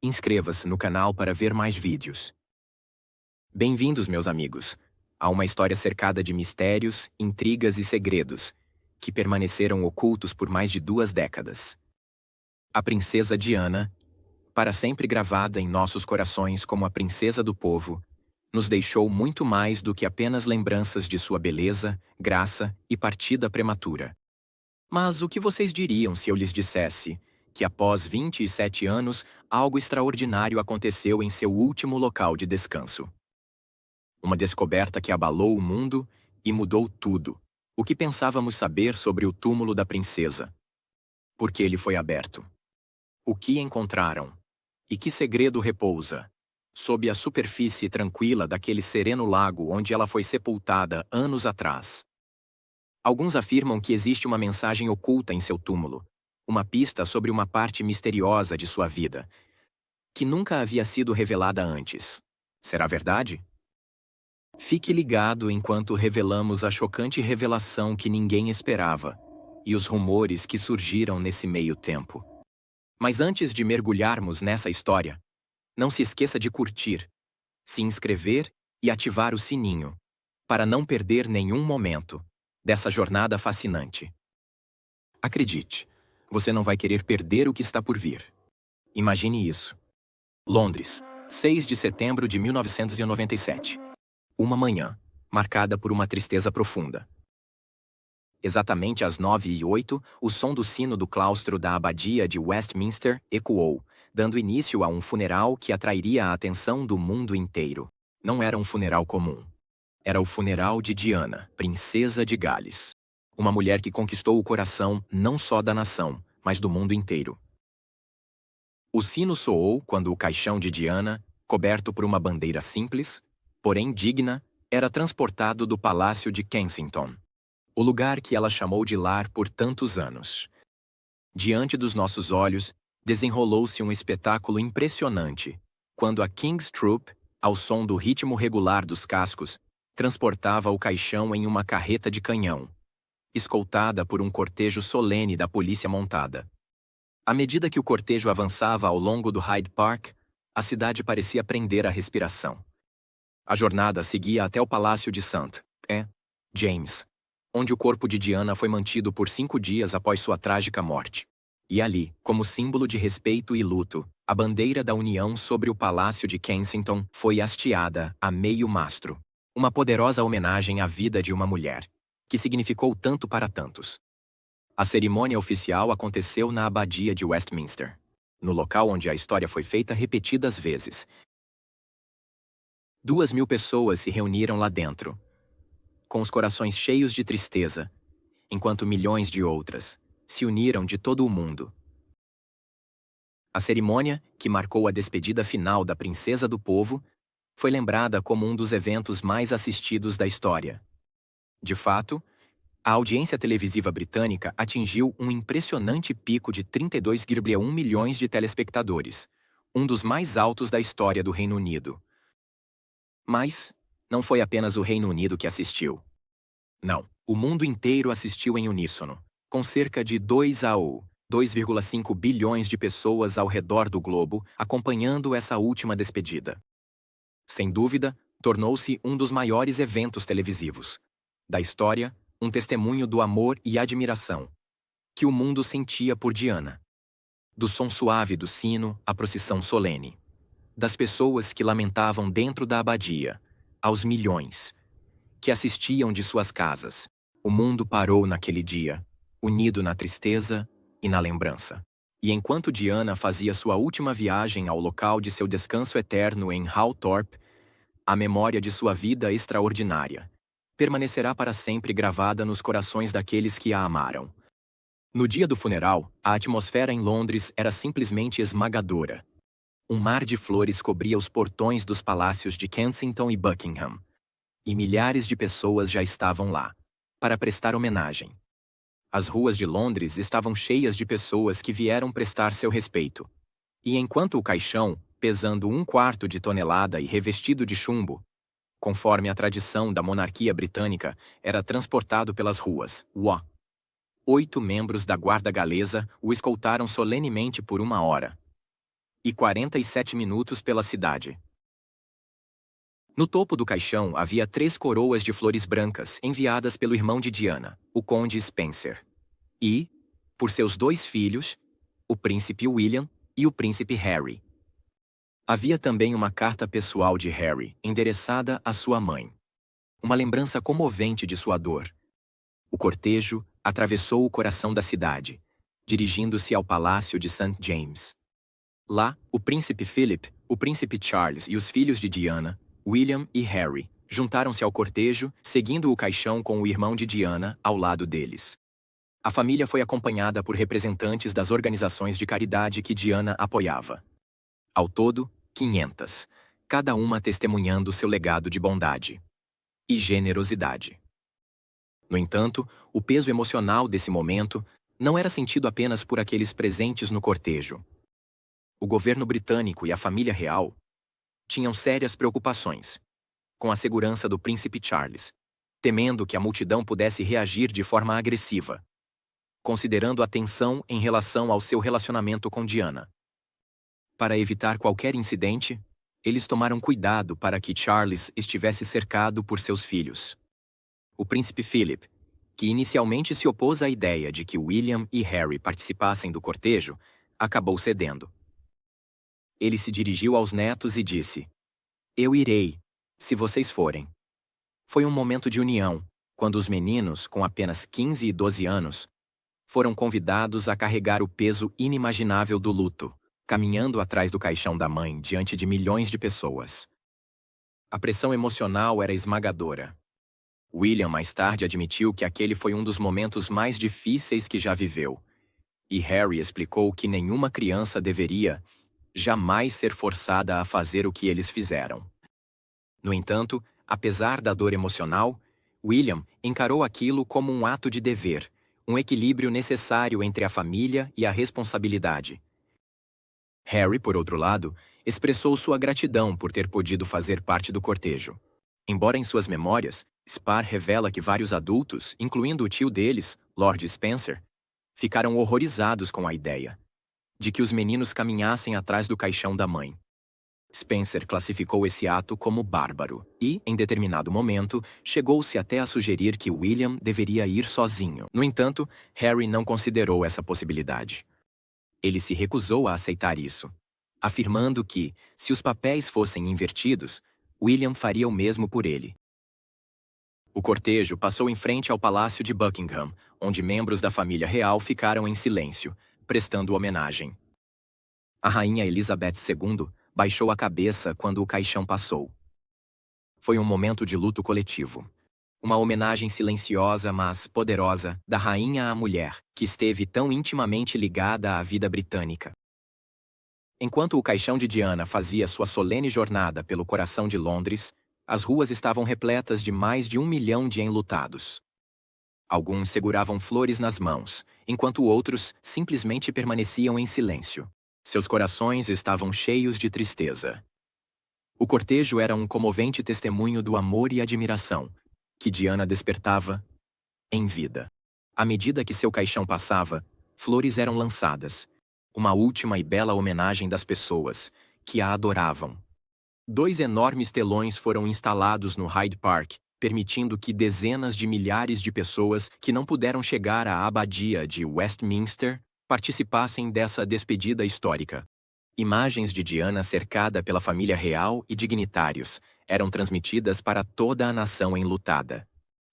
Inscreva-se no canal para ver mais vídeos. Bem-vindos, meus amigos, a uma história cercada de mistérios, intrigas e segredos, que permaneceram ocultos por mais de 2 décadas. A princesa Diana, para sempre gravada em nossos corações como a princesa do povo, nos deixou muito mais do que apenas lembranças de sua beleza, graça e partida prematura. Mas o que vocês diriam se eu lhes dissesse que após 27 anos, algo extraordinário aconteceu em seu último local de descanso? Uma descoberta que abalou o mundo e mudou tudo. O que pensávamos saber sobre o túmulo da princesa? Por que ele foi aberto? O que encontraram? E que segredo repousa sob a superfície tranquila daquele sereno lago onde ela foi sepultada anos atrás? Alguns afirmam que existe uma mensagem oculta em seu túmulo, uma pista sobre uma parte misteriosa de sua vida, que nunca havia sido revelada antes. Será verdade? Fique ligado enquanto revelamos a chocante revelação que ninguém esperava e os rumores que surgiram nesse meio tempo. Mas antes de mergulharmos nessa história, não se esqueça de curtir, se inscrever e ativar o sininho, para não perder nenhum momento dessa jornada fascinante. Acredite, você não vai querer perder o que está por vir. Imagine isso. Londres, 6 de setembro de 1997. Uma manhã, marcada por uma tristeza profunda. Exatamente às 9h08, o som do sino do claustro da abadia de Westminster ecoou, dando início a um funeral que atrairia a atenção do mundo inteiro. Não era um funeral comum. Era o funeral de Diana, princesa de Gales. Uma mulher que conquistou o coração não só da nação, mas do mundo inteiro. O sino soou quando o caixão de Diana, coberto por uma bandeira simples, porém digna, era transportado do Palácio de Kensington, o lugar que ela chamou de lar por tantos anos. Diante dos nossos olhos, desenrolou-se um espetáculo impressionante, quando a King's Troop, ao som do ritmo regular dos cascos, transportava o caixão em uma carreta de canhão, escoltada por um cortejo solene da polícia montada. À medida que o cortejo avançava ao longo do Hyde Park, a cidade parecia prender a respiração. A jornada seguia até o Palácio de St. James, onde o corpo de Diana foi mantido por 5 dias após sua trágica morte. E ali, como símbolo de respeito e luto, a bandeira da União sobre o Palácio de Kensington foi hasteada a meio mastro. Uma poderosa homenagem à vida de uma mulher, que significou tanto para tantos. A cerimônia oficial aconteceu na abadia de Westminster, no local onde a história foi feita repetidas vezes. 2.000 pessoas se reuniram lá dentro, com os corações cheios de tristeza, enquanto milhões de outras se uniram de todo o mundo. A cerimônia, que marcou a despedida final da princesa do povo, foi lembrada como um dos eventos mais assistidos da história. De fato, a audiência televisiva britânica atingiu um impressionante pico de 32,1 milhões de telespectadores, um dos mais altos da história do Reino Unido. Mas não foi apenas o Reino Unido que assistiu. Não, o mundo inteiro assistiu em uníssono, com cerca de 2,5 bilhões de pessoas ao redor do globo acompanhando essa última despedida. Sem dúvida, tornou-se um dos maiores eventos televisivos da história, um testemunho do amor e admiração que o mundo sentia por Diana. Do som suave do sino à procissão solene. Das pessoas que lamentavam dentro da abadia, aos milhões que assistiam de suas casas. O mundo parou naquele dia, unido na tristeza e na lembrança. E enquanto Diana fazia sua última viagem ao local de seu descanso eterno em Hallthorpe, a memória de sua vida extraordinária permanecerá para sempre gravada nos corações daqueles que a amaram. No dia do funeral, a atmosfera em Londres era simplesmente esmagadora. Um mar de flores cobria os portões dos palácios de Kensington e Buckingham, e milhares de pessoas já estavam lá, para prestar homenagem. As ruas de Londres estavam cheias de pessoas que vieram prestar seu respeito. E enquanto o caixão, pesando 1/4 de tonelada e revestido de chumbo, conforme a tradição da monarquia britânica, era transportado pelas ruas, 8 membros da guarda galesa o escoltaram solenemente por 1 hora. e 47 minutos pela cidade. No topo do caixão havia 3 coroas de flores brancas enviadas pelo irmão de Diana, o conde Spencer, e, por seus 2 filhos, o príncipe William e o príncipe Harry. Havia também uma carta pessoal de Harry, endereçada à sua mãe. Uma lembrança comovente de sua dor. O cortejo atravessou o coração da cidade, dirigindo-se ao palácio de St. James. Lá, o príncipe Philip, o príncipe Charles e os filhos de Diana, William e Harry, juntaram-se ao cortejo, seguindo o caixão com o irmão de Diana ao lado deles. A família foi acompanhada por representantes das organizações de caridade que Diana apoiava. Ao todo, 500, cada uma testemunhando seu legado de bondade e generosidade. No entanto, o peso emocional desse momento não era sentido apenas por aqueles presentes no cortejo. O governo britânico e a família real tinham sérias preocupações com a segurança do príncipe Charles, temendo que a multidão pudesse reagir de forma agressiva, considerando a tensão em relação ao seu relacionamento com Diana. Para evitar qualquer incidente, eles tomaram cuidado para que Charles estivesse cercado por seus filhos. O príncipe Philip, que inicialmente se opôs à ideia de que William e Harry participassem do cortejo, acabou cedendo. Ele se dirigiu aos netos e disse: "Eu irei, se vocês forem." Foi um momento de união, quando os meninos, com apenas 15 e 12 anos, foram convidados a carregar o peso inimaginável do luto, caminhando atrás do caixão da mãe diante de milhões de pessoas. A pressão emocional era esmagadora. William mais tarde admitiu que aquele foi um dos momentos mais difíceis que já viveu, e Harry explicou que nenhuma criança deveria jamais ser forçada a fazer o que eles fizeram. No entanto, apesar da dor emocional, William encarou aquilo como um ato de dever, um equilíbrio necessário entre a família e a responsabilidade. Harry, por outro lado, expressou sua gratidão por ter podido fazer parte do cortejo. Embora em suas memórias, Spar revela que vários adultos, incluindo o tio deles, Lord Spencer, ficaram horrorizados com a ideia de que os meninos caminhassem atrás do caixão da mãe. Spencer classificou esse ato como bárbaro e, em determinado momento, chegou-se até a sugerir que William deveria ir sozinho. No entanto, Harry não considerou essa possibilidade. Ele se recusou a aceitar isso, afirmando que, se os papéis fossem invertidos, William faria o mesmo por ele. O cortejo passou em frente ao Palácio de Buckingham, onde membros da família real ficaram em silêncio, prestando homenagem. A rainha Elizabeth II baixou a cabeça quando o caixão passou. Foi um momento de luto coletivo. Uma homenagem silenciosa, mas poderosa, da rainha à mulher, que esteve tão intimamente ligada à vida britânica. Enquanto o caixão de Diana fazia sua solene jornada pelo coração de Londres, as ruas estavam repletas de mais de 1 milhão de enlutados. Alguns seguravam flores nas mãos, enquanto outros simplesmente permaneciam em silêncio. Seus corações estavam cheios de tristeza. O cortejo era um comovente testemunho do amor e admiração que Diana despertava em vida. À medida que seu caixão passava, flores eram lançadas, uma última e bela homenagem das pessoas que a adoravam. 2 enormes telões foram instalados no Hyde Park, permitindo que dezenas de milhares de pessoas que não puderam chegar à abadia de Westminster participassem dessa despedida histórica. Imagens de Diana cercada pela família real e dignitários eram transmitidas para toda a nação enlutada.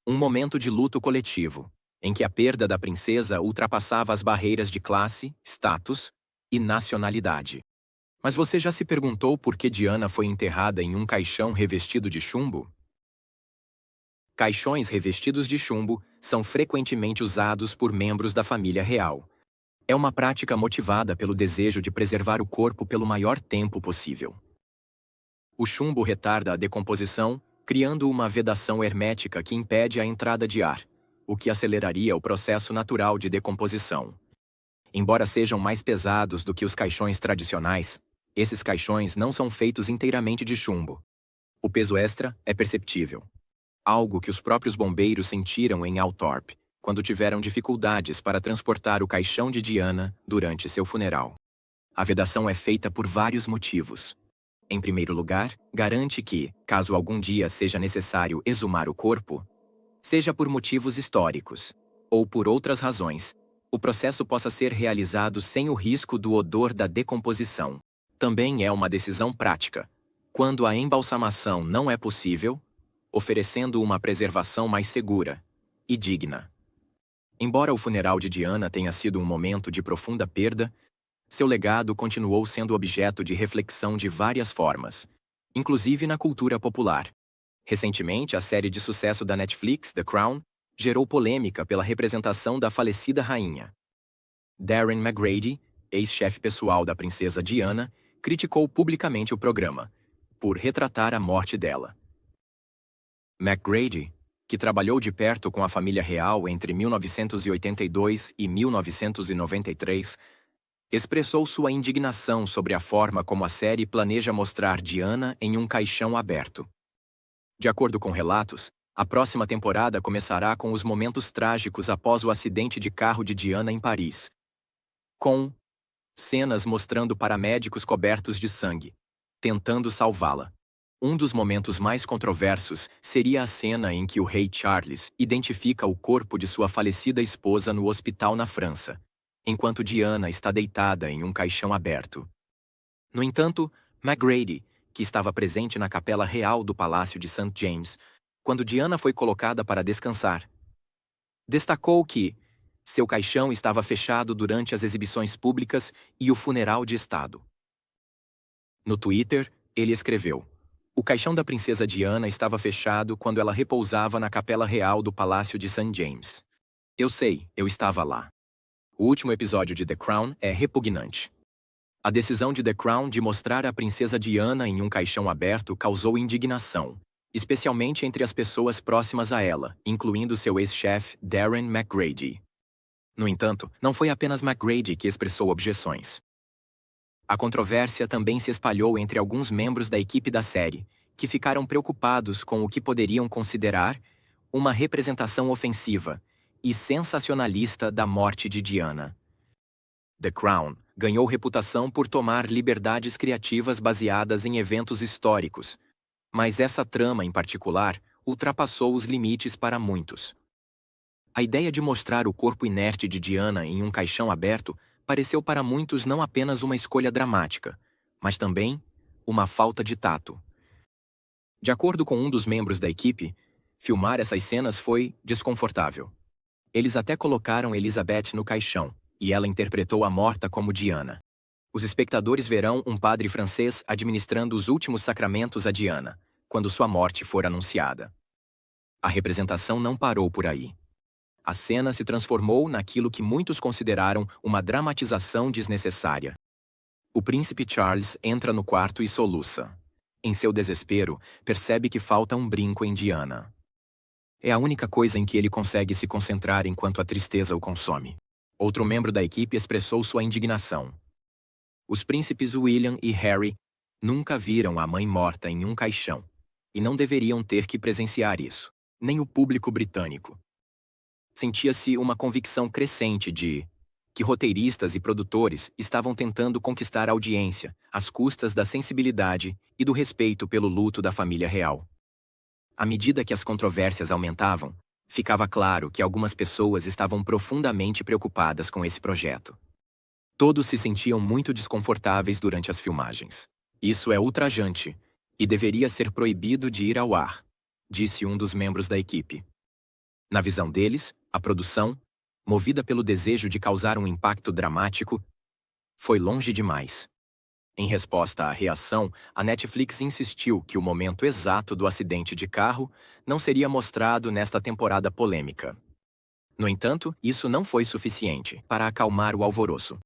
Um momento de luto coletivo, em que a perda da princesa ultrapassava as barreiras de classe, status e nacionalidade. Mas você já se perguntou por que Diana foi enterrada em um caixão revestido de chumbo? Caixões revestidos de chumbo são frequentemente usados por membros da família real. É uma prática motivada pelo desejo de preservar o corpo pelo maior tempo possível. O chumbo retarda a decomposição, criando uma vedação hermética que impede a entrada de ar, o que aceleraria o processo natural de decomposição. Embora sejam mais pesados do que os caixões tradicionais, esses caixões não são feitos inteiramente de chumbo. O peso extra é perceptível, algo que os próprios bombeiros sentiram em Althorpe, quando tiveram dificuldades para transportar o caixão de Diana durante seu funeral. A vedação é feita por vários motivos. Em primeiro lugar, garante que, caso algum dia seja necessário exumar o corpo, seja por motivos históricos ou por outras razões, o processo possa ser realizado sem o risco do odor da decomposição. Também é uma decisão prática, quando a embalsamação não é possível, oferecendo uma preservação mais segura e digna. Embora o funeral de Diana tenha sido um momento de profunda perda, seu legado continuou sendo objeto de reflexão de várias formas, inclusive na cultura popular. Recentemente, a série de sucesso da Netflix, The Crown, gerou polêmica pela representação da falecida rainha. Darren McGrady, ex-chefe pessoal da princesa Diana, criticou publicamente o programa, por retratar a morte dela. McGrady, que trabalhou de perto com a família real entre 1982 e 1993, expressou sua indignação sobre a forma como a série planeja mostrar Diana em um caixão aberto. De acordo com relatos, a próxima temporada começará com os momentos trágicos após o acidente de carro de Diana em Paris, com cenas mostrando paramédicos cobertos de sangue, tentando salvá-la. Um dos momentos mais controversos seria a cena em que o rei Charles identifica o corpo de sua falecida esposa no hospital na França, enquanto Diana está deitada em um caixão aberto. No entanto, McGrady, que estava presente na capela real do Palácio de St. James, quando Diana foi colocada para descansar, destacou que seu caixão estava fechado durante as exibições públicas e o funeral de Estado. No Twitter, ele escreveu: "O caixão da princesa Diana estava fechado quando ela repousava na capela real do Palácio de St. James. Eu sei, eu estava lá." O último episódio de The Crown é repugnante. A decisão de The Crown de mostrar a princesa Diana em um caixão aberto causou indignação, especialmente entre as pessoas próximas a ela, incluindo seu ex-chefe Darren McGrady. No entanto, não foi apenas McGrady que expressou objeções. A controvérsia também se espalhou entre alguns membros da equipe da série, que ficaram preocupados com o que poderiam considerar uma representação ofensiva e sensacionalista da morte de Diana. The Crown ganhou reputação por tomar liberdades criativas baseadas em eventos históricos, mas essa trama em particular ultrapassou os limites para muitos. A ideia de mostrar o corpo inerte de Diana em um caixão aberto pareceu para muitos não apenas uma escolha dramática, mas também uma falta de tato. De acordo com um dos membros da equipe, filmar essas cenas foi desconfortável. Eles até colocaram Elizabeth no caixão, e ela interpretou a morta como Diana. Os espectadores verão um padre francês administrando os últimos sacramentos a Diana, quando sua morte for anunciada. A representação não parou por aí. A cena se transformou naquilo que muitos consideraram uma dramatização desnecessária. O príncipe Charles entra no quarto e soluça. Em seu desespero, percebe que falta um brinco em Diana. É a única coisa em que ele consegue se concentrar enquanto a tristeza o consome. Outro membro da equipe expressou sua indignação. Os príncipes William e Harry nunca viram a mãe morta em um caixão, e não deveriam ter que presenciar isso, nem o público britânico. Sentia-se uma convicção crescente de que roteiristas e produtores estavam tentando conquistar a audiência às custas da sensibilidade e do respeito pelo luto da família real. À medida que as controvérsias aumentavam, ficava claro que algumas pessoas estavam profundamente preocupadas com esse projeto. Todos se sentiam muito desconfortáveis durante as filmagens. "Isso é ultrajante e deveria ser proibido de ir ao ar", disse um dos membros da equipe. Na visão deles, a produção, movida pelo desejo de causar um impacto dramático, foi longe demais. Em resposta à reação, a Netflix insistiu que o momento exato do acidente de carro não seria mostrado nesta temporada polêmica. No entanto, isso não foi suficiente para acalmar o alvoroço.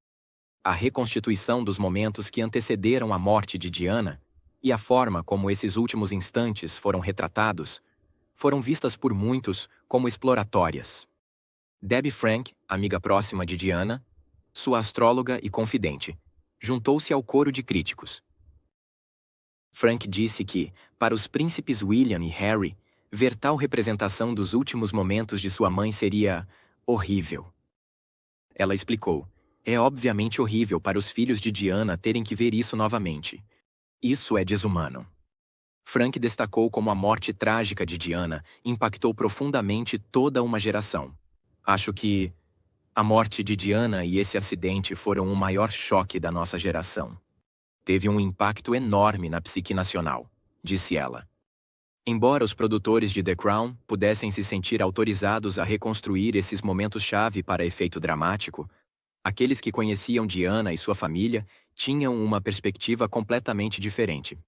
A reconstituição dos momentos que antecederam a morte de Diana e a forma como esses últimos instantes foram retratados foram vistas por muitos como exploratórias. Debbie Frank, amiga próxima de Diana, sua astróloga e confidente, juntou-se ao coro de críticos. Frank disse que, para os príncipes William e Harry, ver tal representação dos últimos momentos de sua mãe seria horrível. Ela explicou: É obviamente horrível para os filhos de Diana terem que ver isso novamente. Isso é desumano. Frank destacou como a morte trágica de Diana impactou profundamente toda uma geração. Acho que a morte de Diana e esse acidente foram o maior choque da nossa geração. Teve um impacto enorme na psique nacional, disse ela. Embora os produtores de The Crown pudessem se sentir autorizados a reconstruir esses momentos-chave para efeito dramático, aqueles que conheciam Diana e sua família tinham uma perspectiva completamente diferente.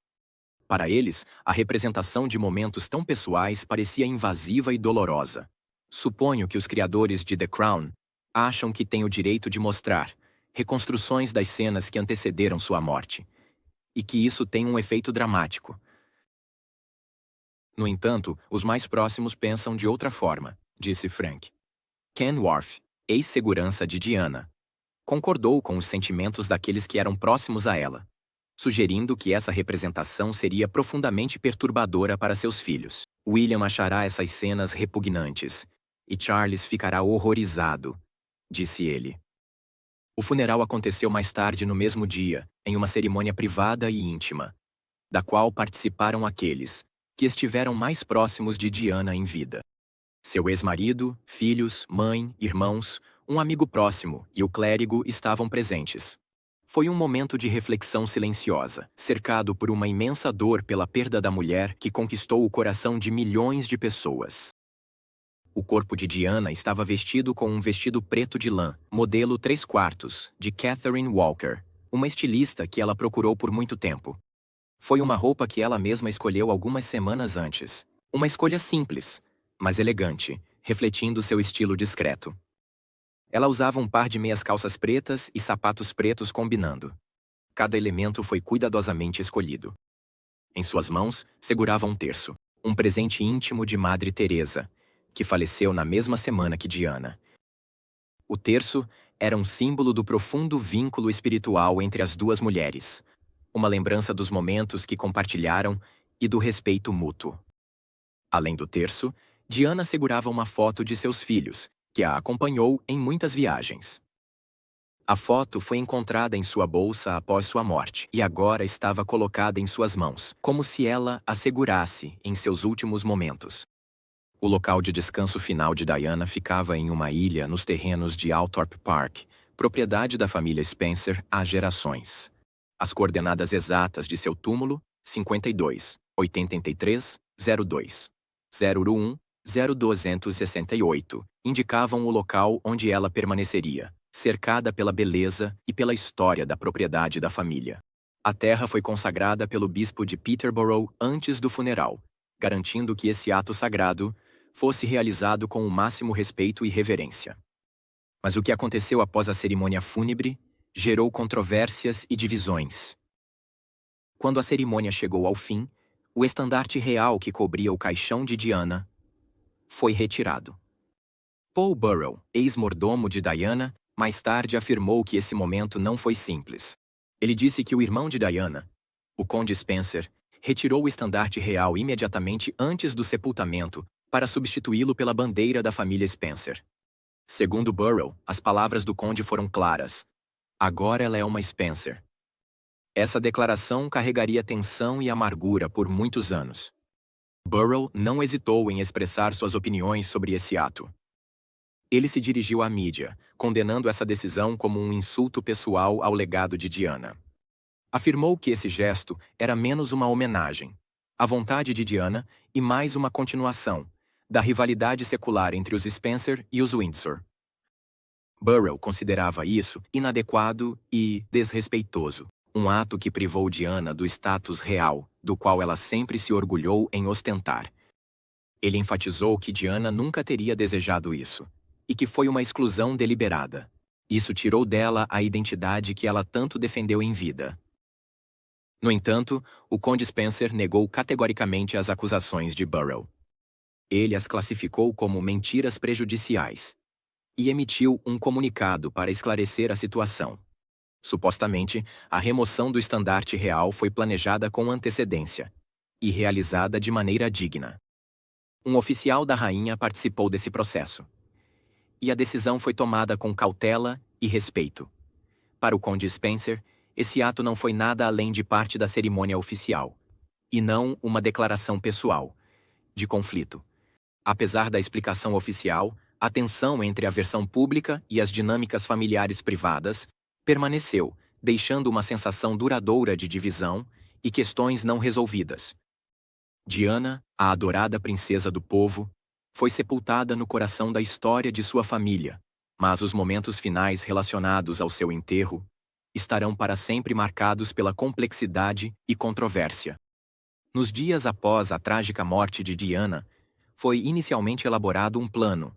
Para eles, a representação de momentos tão pessoais parecia invasiva e dolorosa. Suponho que os criadores de The Crown acham que têm o direito de mostrar reconstruções das cenas que antecederam sua morte, e que isso tem um efeito dramático. No entanto, os mais próximos pensam de outra forma, disse Frank. Ken Worth, ex-segurança de Diana, concordou com os sentimentos daqueles que eram próximos a ela, sugerindo que essa representação seria profundamente perturbadora para seus filhos. William achará essas cenas repugnantes, e Charles ficará horrorizado, disse ele. O funeral aconteceu mais tarde no mesmo dia, em uma cerimônia privada e íntima, da qual participaram aqueles que estiveram mais próximos de Diana em vida. Seu ex-marido, filhos, mãe, irmãos, um amigo próximo e o clérigo estavam presentes. Foi um momento de reflexão silenciosa, cercado por uma imensa dor pela perda da mulher que conquistou o coração de milhões de pessoas. O corpo de Diana estava vestido com um vestido preto de lã, modelo 3/4, de Catherine Walker, uma estilista que ela procurou por muito tempo. Foi uma roupa que ela mesma escolheu algumas semanas antes. Uma escolha simples, mas elegante, refletindo seu estilo discreto. Ela usava um par de meias calças pretas e sapatos pretos combinando. Cada elemento foi cuidadosamente escolhido. Em suas mãos, segurava um terço, um presente íntimo de Madre Teresa, que faleceu na mesma semana que Diana. O terço era um símbolo do profundo vínculo espiritual entre as duas mulheres, uma lembrança dos momentos que compartilharam e do respeito mútuo. Além do terço, Diana segurava uma foto de seus filhos, que a acompanhou em muitas viagens. A foto foi encontrada em sua bolsa após sua morte e agora estava colocada em suas mãos, como se ela a segurasse em seus últimos momentos. O local de descanso final de Diana ficava em uma ilha nos terrenos de Althorp Park, propriedade da família Spencer há gerações. As coordenadas exatas de seu túmulo, 52, 83, 02, 01, 0268, indicavam o local onde ela permaneceria, cercada pela beleza e pela história da propriedade da família. A terra foi consagrada pelo bispo de Peterborough antes do funeral, garantindo que esse ato sagrado fosse realizado com o máximo respeito e reverência. Mas o que aconteceu após a cerimônia fúnebre gerou controvérsias e divisões. Quando a cerimônia chegou ao fim, o estandarte real que cobria o caixão de Diana foi retirado. Paul Burrell, ex-mordomo de Diana, mais tarde afirmou que esse momento não foi simples. Ele disse que o irmão de Diana, o conde Spencer, retirou o estandarte real imediatamente antes do sepultamento para substituí-lo pela bandeira da família Spencer. Segundo Burrell, as palavras do conde foram claras. Agora ela é uma Spencer. Essa declaração carregaria tensão e amargura por muitos anos. Burrell não hesitou em expressar suas opiniões sobre esse ato. Ele se dirigiu à mídia, condenando essa decisão como um insulto pessoal ao legado de Diana. Afirmou que esse gesto era menos uma homenagem à vontade de Diana e mais uma continuação da rivalidade secular entre os Spencer e os Windsor. Burrell considerava isso inadequado e desrespeitoso, um ato que privou Diana do status real, do qual ela sempre se orgulhou em ostentar. Ele enfatizou que Diana nunca teria desejado isso, e que foi uma exclusão deliberada. Isso tirou dela a identidade que ela tanto defendeu em vida. No entanto, o conde Spencer negou categoricamente as acusações de Burrell. Ele as classificou como mentiras prejudiciais e emitiu um comunicado para esclarecer a situação. Supostamente, a remoção do estandarte real foi planejada com antecedência e realizada de maneira digna. Um oficial da rainha participou desse processo, e a decisão foi tomada com cautela e respeito. Para o Conde Spencer, esse ato não foi nada além de parte da cerimônia oficial, e não uma declaração pessoal de conflito. Apesar da explicação oficial, a tensão entre a versão pública e as dinâmicas familiares privadas permaneceu, deixando uma sensação duradoura de divisão e questões não resolvidas. Diana, a adorada princesa do povo, foi sepultada no coração da história de sua família, mas os momentos finais relacionados ao seu enterro estarão para sempre marcados pela complexidade e controvérsia. Nos dias após a trágica morte de Diana, foi inicialmente elaborado um plano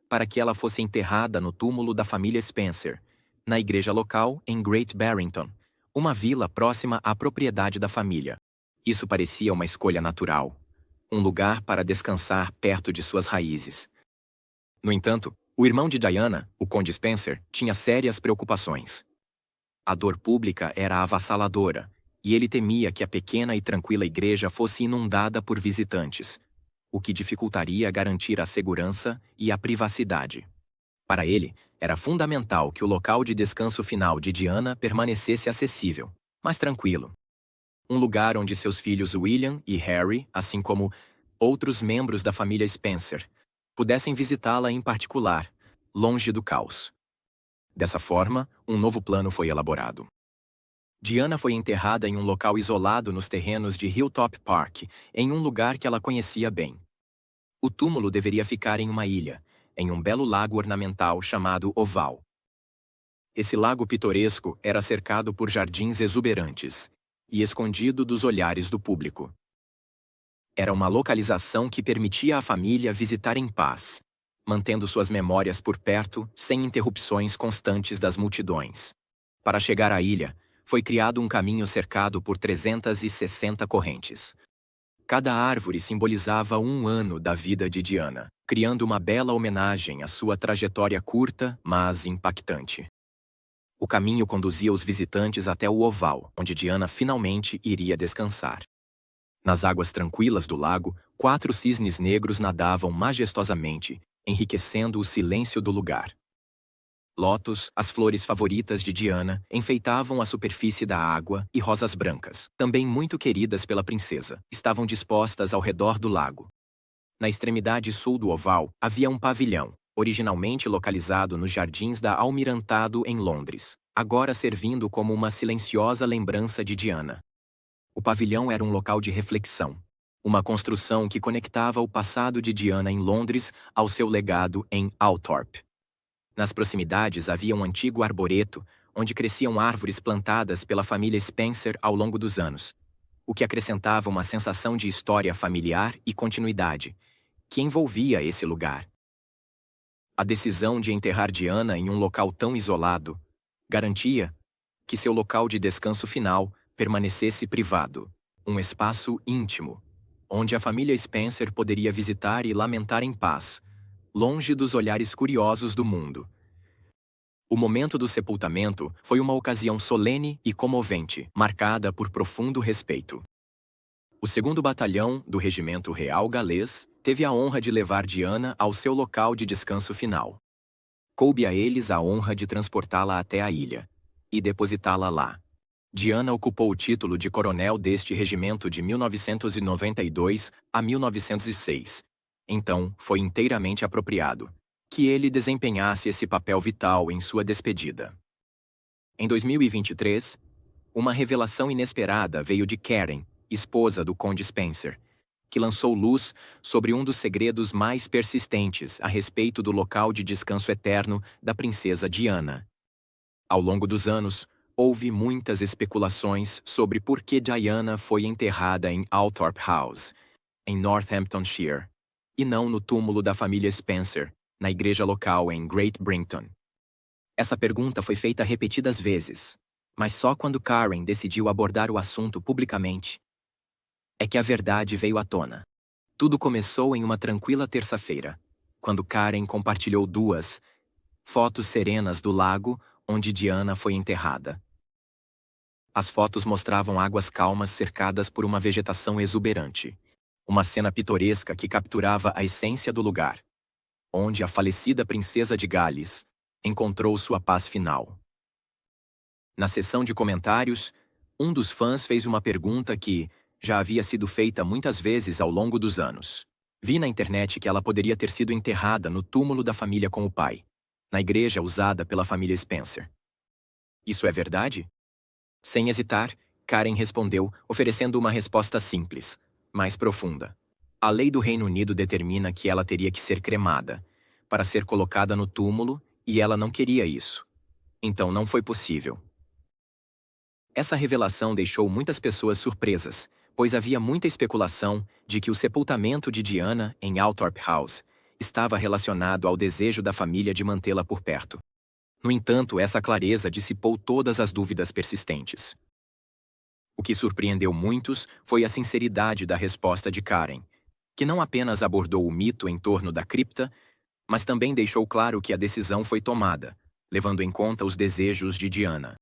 para que ela fosse enterrada no túmulo da família Spencer, na igreja local em Great Barrington, uma vila próxima à propriedade da família. Isso parecia uma escolha natural, um lugar para descansar perto de suas raízes. No entanto, o irmão de Diana, o Conde Spencer, tinha sérias preocupações. A dor pública era avassaladora, e ele temia que a pequena e tranquila igreja fosse inundada por visitantes, o que dificultaria garantir a segurança e a privacidade. Para ele, era fundamental que o local de descanso final de Diana permanecesse acessível, mas tranquilo. Um lugar onde seus filhos William e Harry, assim como outros membros da família Spencer, pudessem visitá-la em particular, longe do caos. Dessa forma, um novo plano foi elaborado. Diana foi enterrada em um local isolado nos terrenos de Hilltop Park, em um lugar que ela conhecia bem. O túmulo deveria ficar em uma ilha, em um belo lago ornamental chamado Oval. Esse lago pitoresco era cercado por jardins exuberantes e escondido dos olhares do público. Era uma localização que permitia à família visitar em paz, mantendo suas memórias por perto sem interrupções constantes das multidões. Para chegar à ilha, foi criado um caminho cercado por 360 correntes. Cada árvore simbolizava um ano da vida de Diana, criando uma bela homenagem à sua trajetória curta, mas impactante. O caminho conduzia os visitantes até o oval, onde Diana finalmente iria descansar. Nas águas tranquilas do lago, 4 cisnes negros nadavam majestosamente, enriquecendo o silêncio do lugar. Lótus, as flores favoritas de Diana, enfeitavam a superfície da água e rosas brancas, também muito queridas pela princesa, estavam dispostas ao redor do lago. Na extremidade sul do oval, havia um pavilhão, originalmente localizado nos Jardins da Almirantado em Londres, agora servindo como uma silenciosa lembrança de Diana. O pavilhão era um local de reflexão, uma construção que conectava o passado de Diana em Londres ao seu legado em Althorp. Nas proximidades havia um antigo arboreto, onde cresciam árvores plantadas pela família Spencer ao longo dos anos, o que acrescentava uma sensação de história familiar e continuidade, que envolvia esse lugar. A decisão de enterrar Diana em um local tão isolado garantia que seu local de descanso final permanecesse privado, um espaço íntimo, onde a família Spencer poderia visitar e lamentar em paz, longe dos olhares curiosos do mundo. O momento do sepultamento foi uma ocasião solene e comovente, marcada por profundo respeito. O 2º Batalhão do Regimento Real Galês teve a honra de levar Diana ao seu local de descanso final. Coube a eles a honra de transportá-la até a ilha e depositá-la lá. Diana ocupou o título de coronel deste regimento de 1992 a 1906. Então, foi inteiramente apropriado que ele desempenhasse esse papel vital em sua despedida. Em 2023, uma revelação inesperada veio de Karen, esposa do Conde Spencer, que lançou luz sobre um dos segredos mais persistentes a respeito do local de descanso eterno da princesa Diana. Ao longo dos anos, houve muitas especulações sobre por que Diana foi enterrada em Althorp House, em Northamptonshire, e não no túmulo da família Spencer, na igreja local em Great Barrington. Essa pergunta foi feita repetidas vezes, mas só quando Karen decidiu abordar o assunto publicamente é que a verdade veio à tona. Tudo começou em uma tranquila terça-feira, quando Karen compartilhou 2 fotos serenas do lago onde Diana foi enterrada. As fotos mostravam águas calmas cercadas por uma vegetação exuberante, uma cena pitoresca que capturava a essência do lugar, onde a falecida princesa de Gales encontrou sua paz final. Na seção de comentários, um dos fãs fez uma pergunta que já havia sido feita muitas vezes ao longo dos anos. Vi na internet que ela poderia ter sido enterrada no túmulo da família com o pai, na igreja usada pela família Spencer. Isso é verdade? Sem hesitar, Karen respondeu, oferecendo uma resposta simples, mas profunda. A lei do Reino Unido determina que ela teria que ser cremada, para ser colocada no túmulo, e ela não queria isso. Então não foi possível. Essa revelação deixou muitas pessoas surpresas, pois havia muita especulação de que o sepultamento de Diana em Althorp House estava relacionado ao desejo da família de mantê-la por perto. No entanto, essa clareza dissipou todas as dúvidas persistentes. O que surpreendeu muitos foi a sinceridade da resposta de Karen, que não apenas abordou o mito em torno da cripta, mas também deixou claro que a decisão foi tomada, levando em conta os desejos de Diana.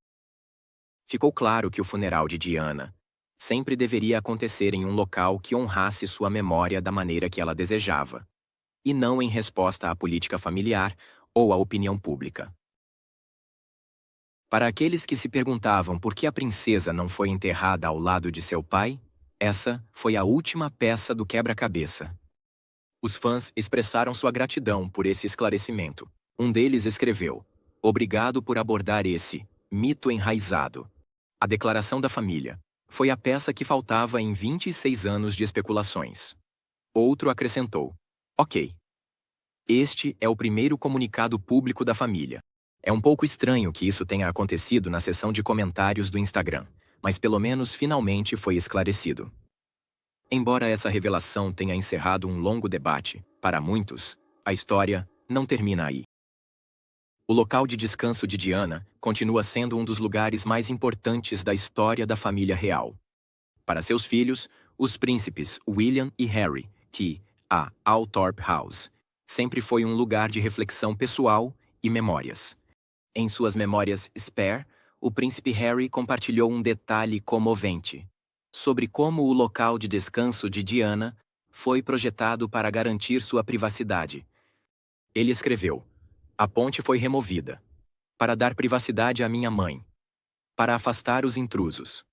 Ficou claro que o funeral de Diana sempre deveria acontecer em um local que honrasse sua memória da maneira que ela desejava, e não em resposta à política familiar ou à opinião pública. Para aqueles que se perguntavam por que a princesa não foi enterrada ao lado de seu pai, essa foi a última peça do quebra-cabeça. Os fãs expressaram sua gratidão por esse esclarecimento. Um deles escreveu: "Obrigado por abordar esse mito enraizado. A declaração da família foi a peça que faltava em 26 anos de especulações." Outro acrescentou: "Ok. Este é o primeiro comunicado público da família. É um pouco estranho que isso tenha acontecido na seção de comentários do Instagram, mas pelo menos finalmente foi esclarecido." Embora essa revelação tenha encerrado um longo debate, para muitos, a história não termina aí. O local de descanso de Diana continua sendo um dos lugares mais importantes da história da família real. Para seus filhos, os príncipes William e Harry, que, a Althorp House, sempre foi um lugar de reflexão pessoal e memórias. Em suas memórias Spare, o príncipe Harry compartilhou um detalhe comovente sobre como o local de descanso de Diana foi projetado para garantir sua privacidade. Ele escreveu: "A ponte foi removida para dar privacidade à minha mãe, para afastar os intrusos."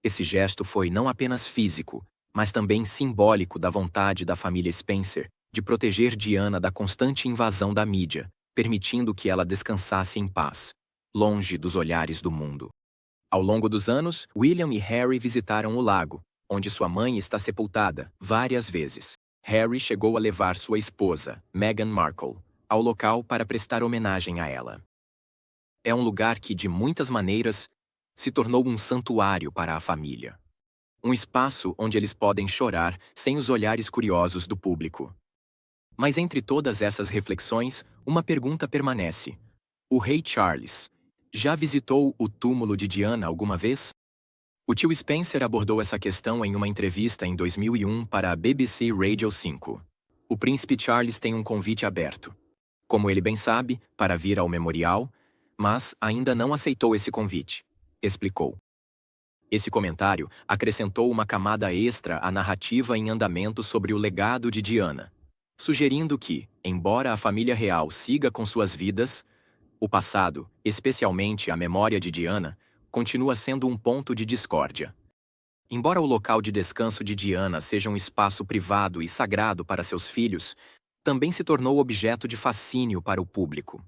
Esse gesto foi não apenas físico, mas também simbólico da vontade da família Spencer de proteger Diana da constante invasão da mídia, permitindo que ela descansasse em paz, longe dos olhares do mundo. Ao longo dos anos, William e Harry visitaram o lago, onde sua mãe está sepultada, várias vezes. Harry chegou a levar sua esposa, Meghan Markle, ao local para prestar homenagem a ela. É um lugar que, de muitas maneiras, se tornou um santuário para a família. Um espaço onde eles podem chorar sem os olhares curiosos do público. Mas entre todas essas reflexões, uma pergunta permanece. O rei Charles já visitou o túmulo de Diana alguma vez? O tio Spencer abordou essa questão em uma entrevista em 2001 para a BBC Radio 5. O príncipe Charles tem um convite aberto, como ele bem sabe, para vir ao memorial, mas ainda não aceitou esse convite, explicou. Esse comentário acrescentou uma camada extra à narrativa em andamento sobre o legado de Diana, sugerindo que, embora a família real siga com suas vidas, o passado, especialmente a memória de Diana, continua sendo um ponto de discórdia. Embora o local de descanso de Diana seja um espaço privado e sagrado para seus filhos, também se tornou objeto de fascínio para o público.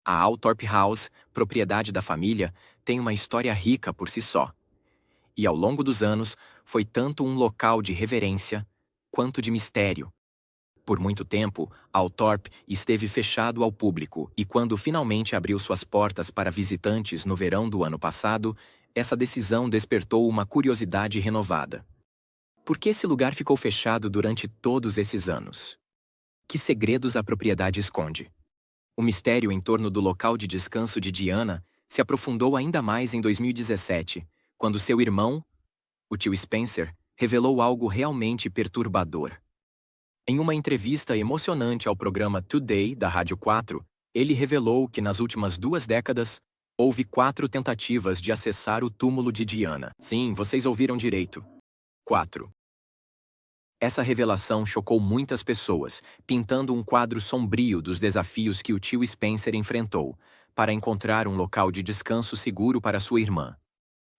A Althorp House, propriedade da família, tem uma história rica por si só. E ao longo dos anos, foi tanto um local de reverência quanto de mistério. Por muito tempo, Althorp esteve fechado ao público e quando finalmente abriu suas portas para visitantes no verão do ano passado, essa decisão despertou uma curiosidade renovada. Por que esse lugar ficou fechado durante todos esses anos? Que segredos a propriedade esconde? O mistério em torno do local de descanso de Diana se aprofundou ainda mais em 2017, quando seu irmão, o tio Spencer, revelou algo realmente perturbador. Em uma entrevista emocionante ao programa Today, da Rádio 4, ele revelou que nas últimas 2 décadas, houve 4 tentativas de acessar o túmulo de Diana. Sim, vocês ouviram direito. 4. Essa revelação chocou muitas pessoas, pintando um quadro sombrio dos desafios que o tio Spencer enfrentou, para encontrar um local de descanso seguro para sua irmã.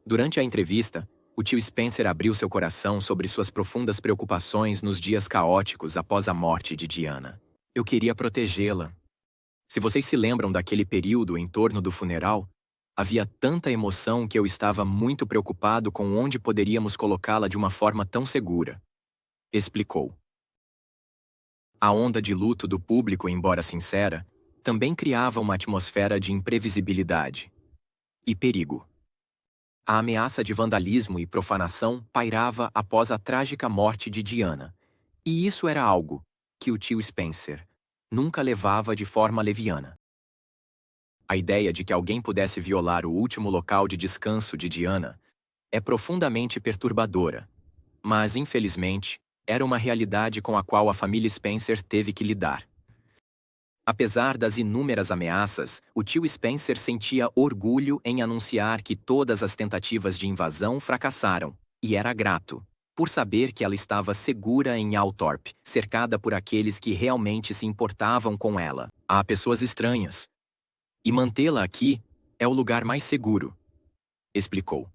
Durante a entrevista, o tio Spencer abriu seu coração sobre suas profundas preocupações nos dias caóticos após a morte de Diana. Eu queria protegê-la. Se vocês se lembram daquele período em torno do funeral, havia tanta emoção que eu estava muito preocupado com onde poderíamos colocá-la de uma forma tão segura. Explicou. A onda de luto do público, embora sincera, também criava uma atmosfera de imprevisibilidade e perigo. A ameaça de vandalismo e profanação pairava após a trágica morte de Diana, e isso era algo que o tio Spencer nunca levava de forma leviana. A ideia de que alguém pudesse violar o último local de descanso de Diana é profundamente perturbadora, mas, infelizmente, era uma realidade com a qual a família Spencer teve que lidar. Apesar das inúmeras ameaças, o tio Spencer sentia orgulho em anunciar que todas as tentativas de invasão fracassaram, e era grato por saber que ela estava segura em Althorpe, cercada por aqueles que realmente se importavam com ela. Há pessoas estranhas. E mantê-la aqui é o lugar mais seguro, explicou.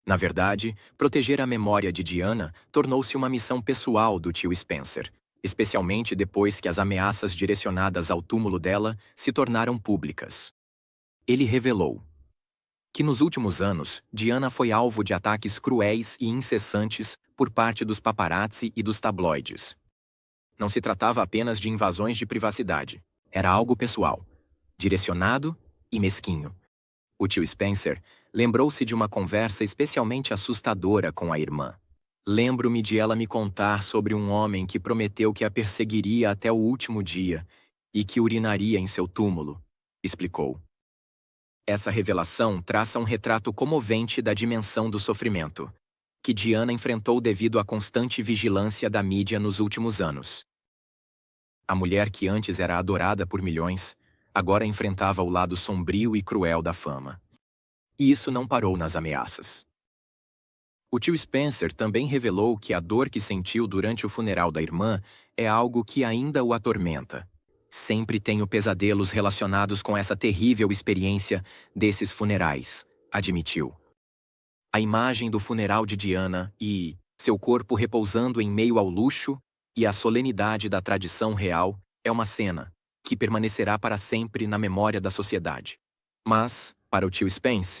Na verdade, proteger a memória de Diana tornou-se uma missão pessoal do tio Spencer, especialmente depois que as ameaças direcionadas ao túmulo dela se tornaram públicas. Ele revelou que nos últimos anos, Diana foi alvo de ataques cruéis e incessantes por parte dos paparazzi e dos tabloides. Não se tratava apenas de invasões de privacidade. Era algo pessoal, direcionado e mesquinho. O tio Spencer lembrou-se de uma conversa especialmente assustadora com a irmã. Lembro-me de ela me contar sobre um homem que prometeu que a perseguiria até o último dia e que urinaria em seu túmulo, explicou. Essa revelação traça um retrato comovente da dimensão do sofrimento que Diana enfrentou devido à constante vigilância da mídia nos últimos anos. A mulher que antes era adorada por milhões, agora enfrentava o lado sombrio e cruel da fama. E isso não parou nas ameaças. O tio Spencer também revelou que a dor que sentiu durante o funeral da irmã é algo que ainda o atormenta. Sempre tenho pesadelos relacionados com essa terrível experiência desses funerais, admitiu. A imagem do funeral de Diana e seu corpo repousando em meio ao luxo e à solenidade da tradição real é uma cena que permanecerá para sempre na memória da sociedade. Mas, para o tio Spence,